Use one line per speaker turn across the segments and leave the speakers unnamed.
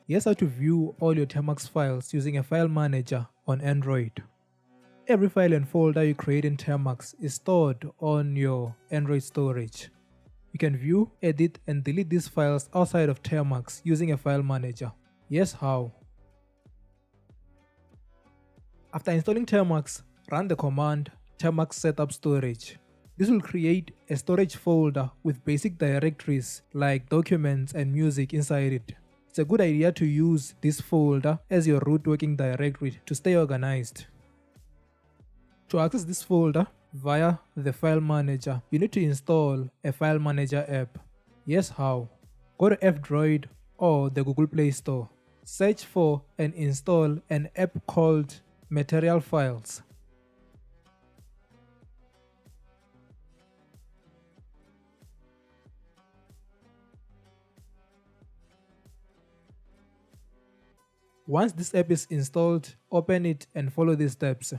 Here's how to view all your Termux files using a file manager on Android. Every file and folder you create in Termux is stored on your Android storage. You can view, edit, and delete these files outside of Termux using a file manager. Here's how. After installing Termux, run the command termux setup storage. This will create a storage folder with basic directories like documents and music inside it. It's a good idea to use this folder as your root working directory to stay organized. To access this folder via the file manager, you need to install a file manager app. Here's how. Go to F-Droid or the Google Play Store. Search for and install an app called Material Files. Once this app is installed, open it and follow these steps.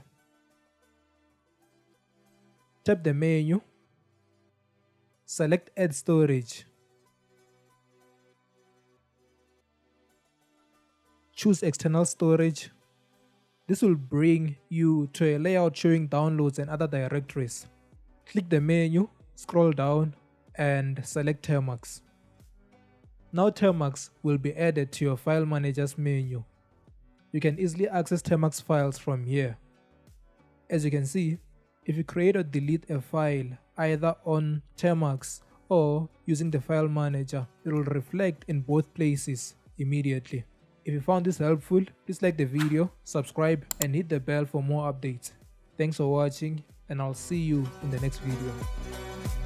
Tap the menu, select Add Storage. Choose External Storage. This will bring you to a layout showing downloads and other directories. Click the menu, scroll down, and select Termux. Now Termux will be added to your file manager's menu. You can easily access Termux files from here. As you can see, if you create or delete a file either on Termux or using the file manager, it will reflect in both places immediately. If you found this helpful, please like the video, subscribe, and hit the bell for more updates. Thanks for watching, and I'll see you in the next video.